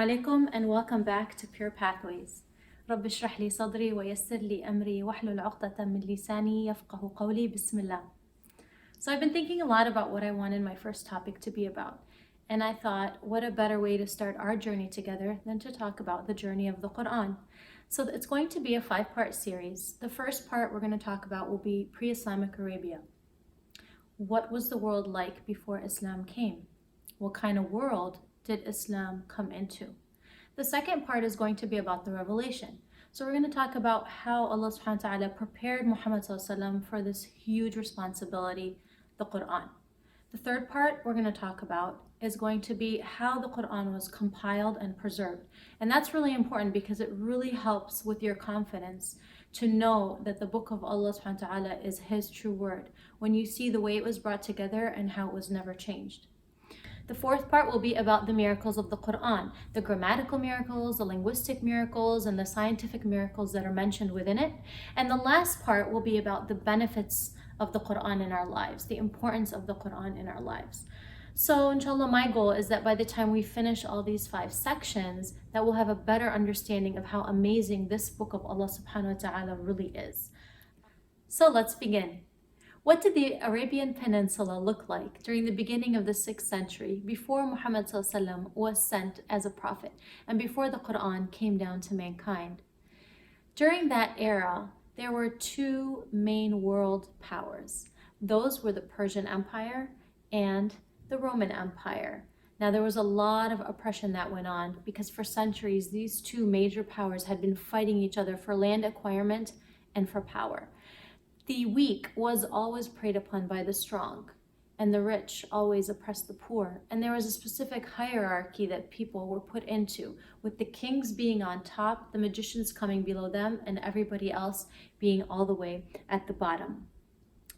alaikum and welcome back to Pure Pathways. رب اشرح لي صدري ويسر لي أمري واحلل عقدة من لساني يفقه قولي بسم الله. So I've been thinking a lot about what I wanted my first topic to be about. And I thought, what a better way to start our journey together than to talk about the journey of the Quran. So it's going to be a 5-part series. The first part we're going to talk about will be Pre-Islamic Arabia. What was the world like before Islam came? What kind of world did Islam come into? The second part is going to be about the revelation. So we're going to talk about how Allah subhanahu wa ta'ala prepared Muhammad for this huge responsibility, the Quran. The third part we're going to talk about is going to be how the Quran was compiled and preserved. And that's really important because it really helps with your confidence to know that the book of Allah subhanahu wa ta'ala is His true word when you see the way it was brought together and how it was never changed. The fourth part will be about the miracles of the Quran, the grammatical miracles, the linguistic miracles, and the scientific miracles that are mentioned within it. And the last part will be about the benefits of the Quran in our lives, the importance of the Quran in our lives. So inshallah, my goal is that by the time we finish all these 5 sections, that we'll have a better understanding of how amazing this book of Allah subhanahu wa ta'ala really is. So let's begin. What did the Arabian Peninsula look like during the beginning of the 6th century before Muhammad was sent as a prophet and before the Quran came down to mankind? During that era, there were 2 main world powers. Those were the Persian Empire and the Roman Empire. Now, there was a lot of oppression that went on because for centuries, these 2 major powers had been fighting each other for land acquirement and for power. The weak was always preyed upon by the strong, and the rich always oppressed the poor. And there was a specific hierarchy that people were put into, with the kings being on top, the magicians coming below them, and everybody else being all the way at the bottom.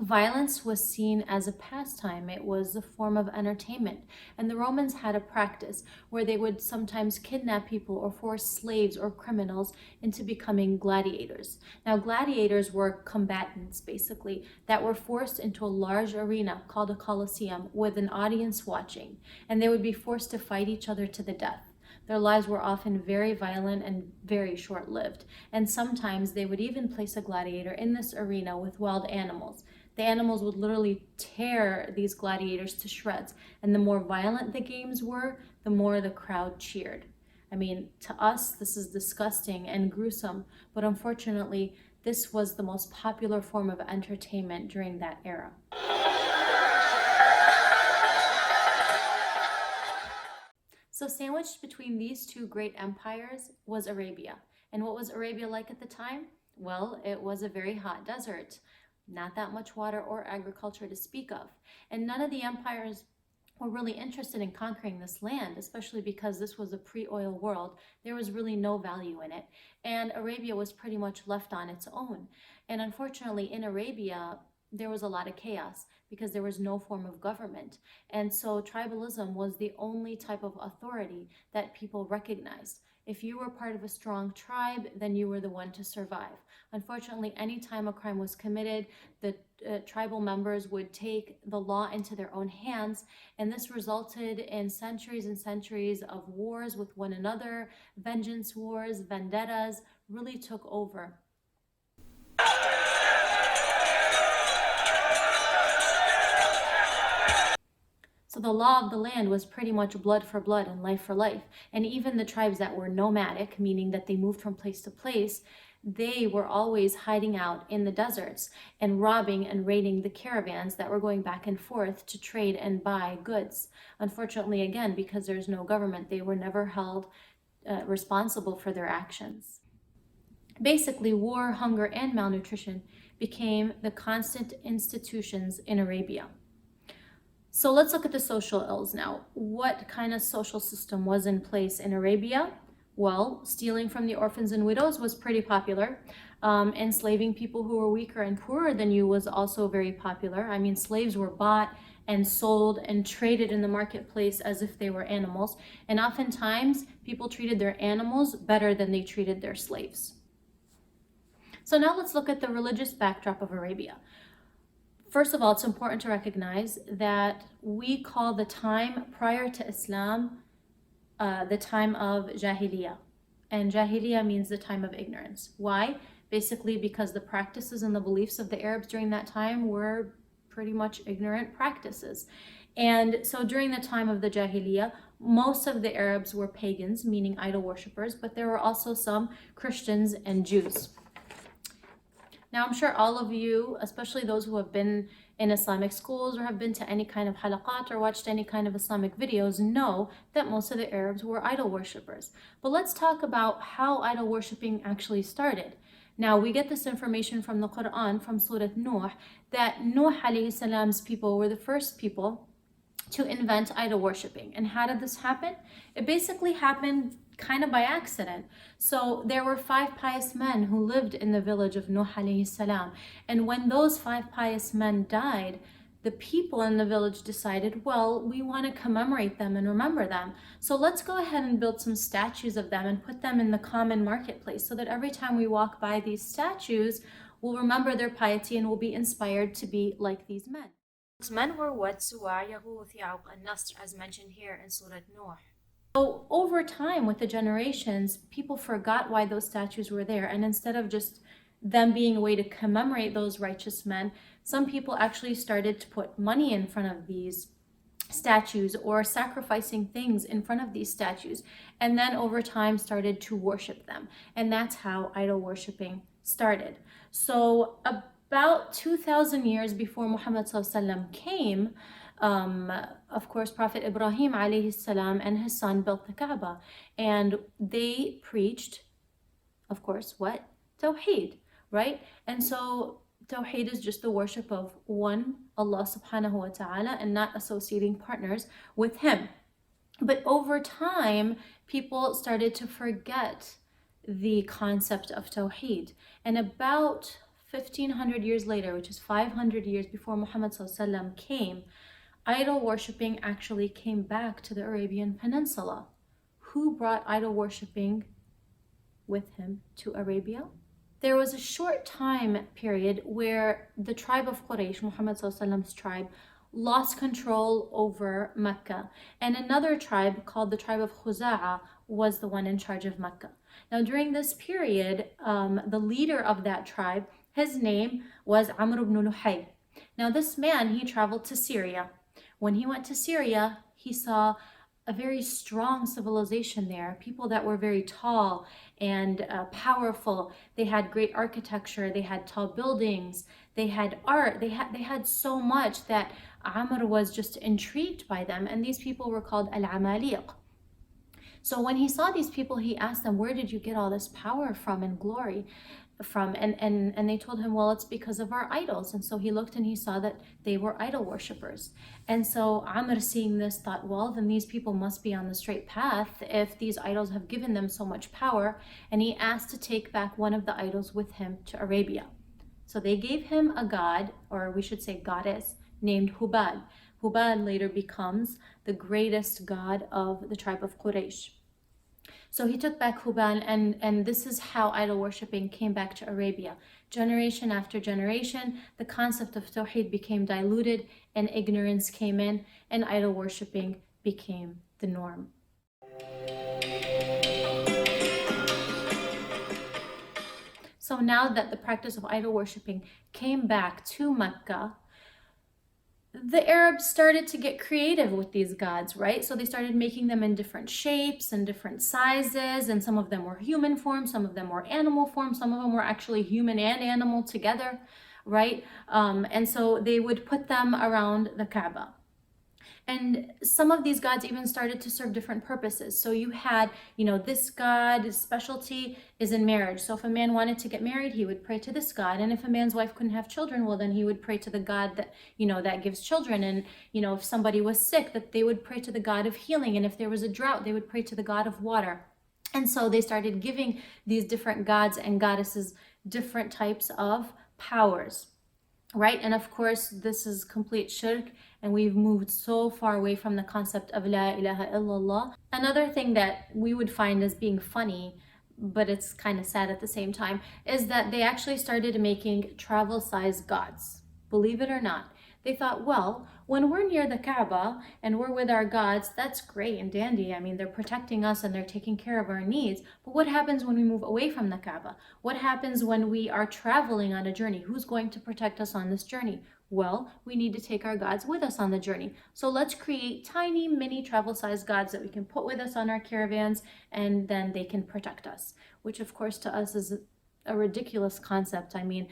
Violence was seen as a pastime. It was a form of entertainment. And the Romans had a practice where they would sometimes kidnap people or force slaves or criminals into becoming gladiators. Now, gladiators were combatants, basically, that were forced into a large arena called a Colosseum with an audience watching. And they would be forced to fight each other to the death. Their lives were often very violent and very short-lived. And sometimes they would even place a gladiator in this arena with wild animals. The animals would literally tear these gladiators to shreds. And the more violent the games were, the more the crowd cheered. I mean, to us, this is disgusting and gruesome, but unfortunately, this was the most popular form of entertainment during that era. So sandwiched between these 2 great empires was Arabia. And what was Arabia like at the time? Well, it was a very hot desert. Not that much water or agriculture to speak of. And none of the empires were really interested in conquering this land, especially because this was a pre-oil world. There was really no value in it. And Arabia was pretty much left on its own. And unfortunately, in Arabia, there was a lot of chaos because there was no form of government. And so tribalism was the only type of authority that people recognized. If you were part of a strong tribe, then you were the one to survive. Unfortunately, anytime a crime was committed, the tribal members would take the law into their own hands, and this resulted in centuries and centuries of wars with one another. Vengeance wars, vendettas really took over. So the law of the land was pretty much blood for blood and life for life. And even the tribes that were nomadic, meaning that they moved from place to place, they were always hiding out in the deserts and robbing and raiding the caravans that were going back and forth to trade and buy goods. Unfortunately, again, because there's no government, they were never held responsible for their actions. Basically, war, hunger, and malnutrition became the constant institutions in Arabia. So let's look at the social ills now. What kind of social system was in place in Arabia? Well, stealing from the orphans and widows was pretty popular. Enslaving people who were weaker and poorer than you was also very popular. I mean, slaves were bought and sold and traded in the marketplace as if they were animals. And oftentimes, people treated their animals better than they treated their slaves. So now let's look at the religious backdrop of Arabia. First of all, it's important to recognize that we call the time prior to Islam the time of Jahiliyyah. And Jahiliyyah means the time of ignorance. Why? Basically because the practices and the beliefs of the Arabs during that time were pretty much ignorant practices. And so during the time of the Jahiliyyah, most of the Arabs were pagans, meaning idol worshippers, but there were also some Christians and Jews. Now, I'm sure all of you, especially those who have been in Islamic schools or have been to any kind of halaqat or watched any kind of Islamic videos, know that most of the Arabs were idol worshippers. But let's talk about how idol worshipping actually started. Now, we get this information from the Quran, from Surah Nuh, that Nuh alayhi salam's people were the first people to invent idol worshipping. And how did this happen? It basically happened kind of by accident. So there were 5 pious men who lived in the village of Nuh alayhi salam. And when those 5 pious men died, the people in the village decided, well, we want to commemorate them and remember them. So let's go ahead and build some statues of them and put them in the common marketplace so that every time we walk by these statues, we'll remember their piety and we'll be inspired to be like these men. These men were what? Suwa, Yaghuth, Ya'uq, and Nasr, as mentioned here in Surah Nuh. So over time, with the generations, people forgot why those statues were there. And instead of just them being a way to commemorate those righteous men, some people actually started to put money in front of these statues or sacrificing things in front of these statues. And then over time started to worship them. And that's how idol worshiping started. So about 2,000 years before Muhammad ﷺ came, of course, Prophet Ibrahim alayhi salam and his son built the Kaaba, and they preached, of course, what? Tawheed, right? And so Tawheed is just the worship of one Allah subhanahu wa ta'ala and not associating partners with him. But over time, people started to forget the concept of Tawheed. And about 1,500 years later, which is 500 years before Muhammad ﷺ came, idol worshipping actually came back to the Arabian Peninsula. Who brought idol worshipping with him to Arabia? There was a short time period where the tribe of Quraysh, Muhammad ﷺ's tribe, lost control over Mecca. And another tribe called the tribe of Khuza'a was the one in charge of Mecca. Now during this period, the leader of that tribe, his name was Amr ibn Luhay. Now this man, he traveled to Syria. When he went to Syria, he saw a very strong civilization there, people that were very tall and powerful. They had great architecture, they had tall buildings, they had art, they had so much that Amr was just intrigued by them, and these people were called Al-Amaliq. So when he saw these people, he asked them, where did you get all this power from and glory from? And they told him, well, it's because of our idols. And so he looked and he saw that they were idol worshippers. And so Amr, seeing this, thought, well, then these people must be on the straight path if these idols have given them so much power. And he asked to take back one of the idols with him to Arabia. So they gave him a god, or we should say goddess, named Hubal. Hubal later becomes the greatest god of the tribe of Quraysh. So he took back Hubal, and this is how idol worshipping came back to Arabia. Generation after generation, the concept of Tawheed became diluted and ignorance came in, and idol worshipping became the norm. So now that the practice of idol worshipping came back to Mecca, the Arabs started to get creative with these gods, right? So they started making them in different shapes and different sizes, and some of them were human form, some of them were animal form, some of them were actually human and animal together, right? And so they would put them around the Kaaba. And some of these gods even started to serve different purposes. So you had, this god's specialty is in marriage. So if a man wanted to get married, he would pray to this god. And if a man's wife couldn't have children, well, then he would pray to the god that, that gives children. And, if somebody was sick, that they would pray to the god of healing. And if there was a drought, they would pray to the god of water. And so they started giving these different gods and goddesses different types of powers. Right? And of course, this is complete shirk, and we've moved so far away from the concept of La ilaha illallah. Another thing that we would find as being funny, but it's kind of sad at the same time, is that they actually started making travel-sized gods. Believe it or not, They thought, well, when we're near the Kaaba and we're with our gods, that's great and dandy. I mean, they're protecting us and they're taking care of our needs. But what happens when we move away from the Kaaba? What happens when we are traveling on a journey? Who's going to protect us on this journey? Well, we need to take our gods with us on the journey. So let's create tiny mini travel-sized gods that we can put with us on our caravans, and then they can protect us, which of course to us is a ridiculous concept. I mean,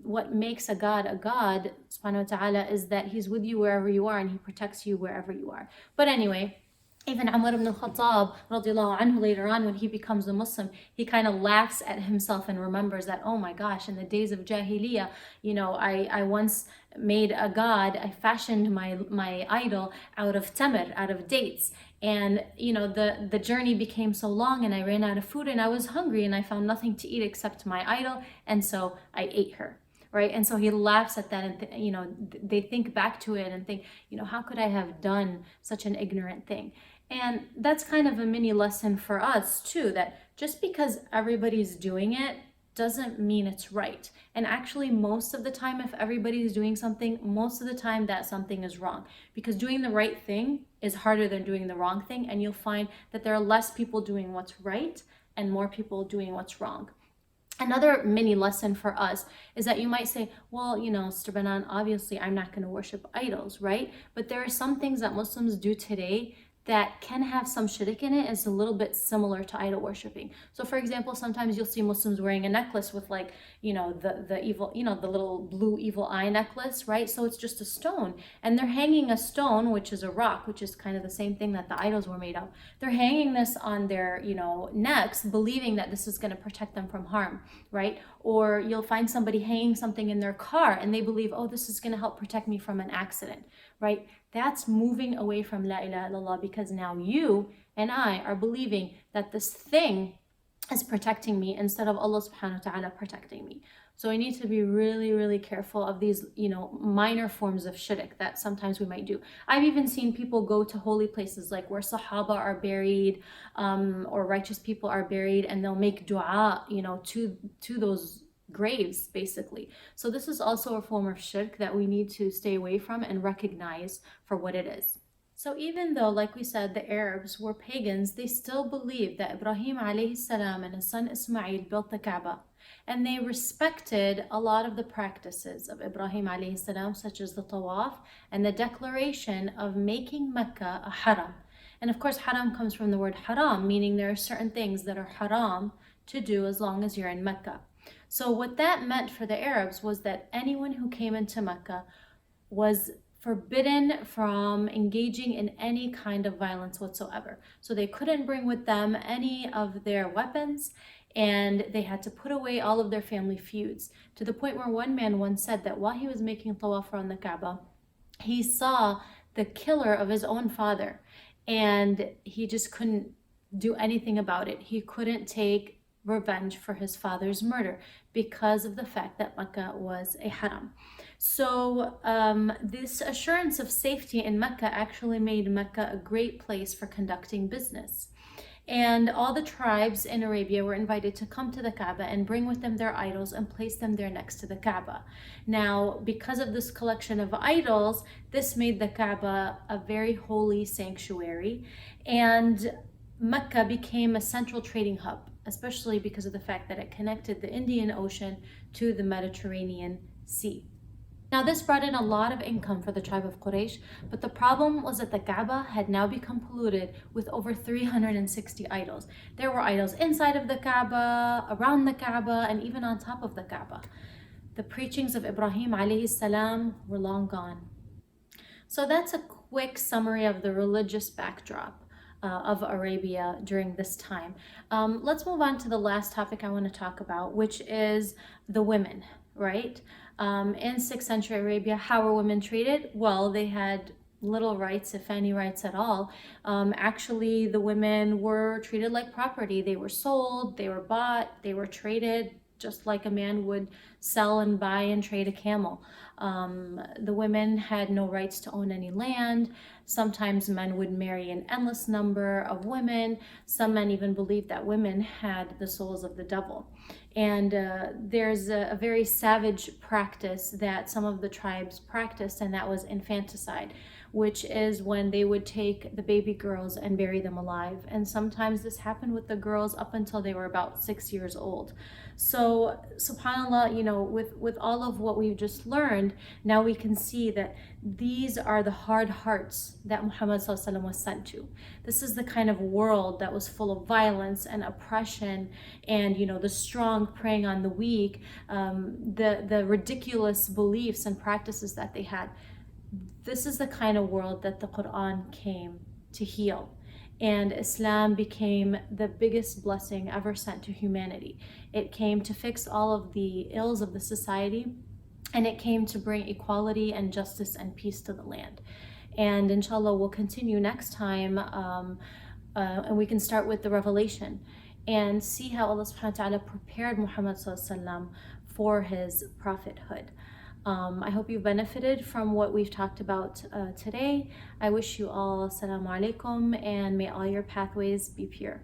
what makes a god, subhanahu wa ta'ala, is that he's with you wherever you are and he protects you wherever you are. But anyway, even Umar ibn al-Khattab radiallahu anhu, later on when he becomes a Muslim, he kind of laughs at himself and remembers that, oh my gosh, in the days of Jahiliyyah, I once made a god, I fashioned my idol out of tamr, out of dates. And the journey became so long and I ran out of food and I was hungry and I found nothing to eat except my idol, and so I ate her. Right? And so he laughs at that, and they think back to it and think, how could I have done such an ignorant thing? And that's kind of a mini lesson for us too, that just because everybody's doing it doesn't mean it's right. And actually, most of the time, if everybody's doing something, most of the time that something is wrong, because doing the right thing is harder than doing the wrong thing. And you'll find that there are less people doing what's right and more people doing what's wrong. Another mini lesson for us is that you might say, well, Sister Banan, obviously I'm not going to worship idols, right? But there are some things that Muslims do today that can have some shirk in it. It's a little bit similar to idol worshiping. So for example, sometimes you'll see Muslims wearing a necklace with the evil, the little blue evil eye necklace, right? So it's just a stone, and they're hanging a stone, which is a rock, which is kind of the same thing that the idols were made of. They're hanging this on their, necks, believing that this is going to protect them from harm, right? Or you'll find somebody hanging something in their car and they believe, oh, this is going to help protect me from an accident, right? That's moving away from La ilaha illallah, because now you and I are believing that this thing is protecting me instead of Allah subhanahu wa ta'ala protecting me. So we need to be really, really careful of these, minor forms of shirk that sometimes we might do. I've even seen people go to holy places like where Sahaba are buried, or righteous people are buried, and they'll make dua, to those graves, basically. So this is also a form of shirk that we need to stay away from and recognize for what it is. So even though, like we said, the Arabs were pagans, they still believed that Ibrahim alayhi salam and his son Ismail built the Kaaba. And they respected a lot of the practices of Ibrahim alayhi salam, such as the tawaf and the declaration of making Mecca a haram. And of course, haram comes from the word haram, meaning there are certain things that are haram to do as long as you're in Mecca. So what that meant for the Arabs was that anyone who came into Mecca was forbidden from engaging in any kind of violence whatsoever. So they couldn't bring with them any of their weapons, and they had to put away all of their family feuds, to the point where one man once said that while he was making tawaf around the Kaaba, he saw the killer of his own father, and he just couldn't do anything about it. He couldn't take revenge for his father's murder because of the fact that Mecca was a haram. So this assurance of safety in Mecca actually made Mecca a great place for conducting business. And all the tribes in Arabia were invited to come to the Kaaba and bring with them their idols and place them there next to the Kaaba. Now, because of this collection of idols, this made the Kaaba a very holy sanctuary, and Mecca became a central trading hub, especially because of the fact that it connected the Indian Ocean to the Mediterranean Sea. Now this brought in a lot of income for the tribe of Quraysh, but the problem was that the Kaaba had now become polluted with over 360 idols. There were idols inside of the Kaaba, around the Kaaba, and even on top of the Kaaba. The preachings of Ibrahim alayhi salam were long gone. So that's a quick summary of the religious backdrop of Arabia during this time. Let's move on to the last topic I want to talk about, which is the women, right? In 6th century Arabia, how were women treated? Well, they had little rights, if any rights at all. Actually, the women were treated like property. They were sold, they were bought, they were traded, just like a man would sell and buy and trade a camel. The women had no rights to own any land. Sometimes men would marry an endless number of women. Some men even believed that women had the souls of the devil. And there's a very savage practice that some of the tribes practiced, and that was infanticide, which is when they would take the baby girls and bury them alive. And sometimes this happened with the girls up until they were about 6 years old. So subhanAllah, you know, with all of what we've just learned, now we can see that these are the hard hearts that Muhammad ﷺ was sent to. This is the kind of world that was full of violence and oppression, and, you know, the strong preying on the weak, the ridiculous beliefs and practices that they had. This is the kind of world that the Quran came to heal. And Islam became the biggest blessing ever sent to humanity. It came to fix all of the ills of the society, and it came to bring equality and justice and peace to the land. And inshallah, we'll continue next time, and we can start with the revelation and see how Allah subhanahu wa ta'ala prepared Muhammad sallallahu alaihi wasallam for his prophethood. I hope you benefited from what we've talked about today. I wish you all assalamu alaikum, and may all your pathways be pure.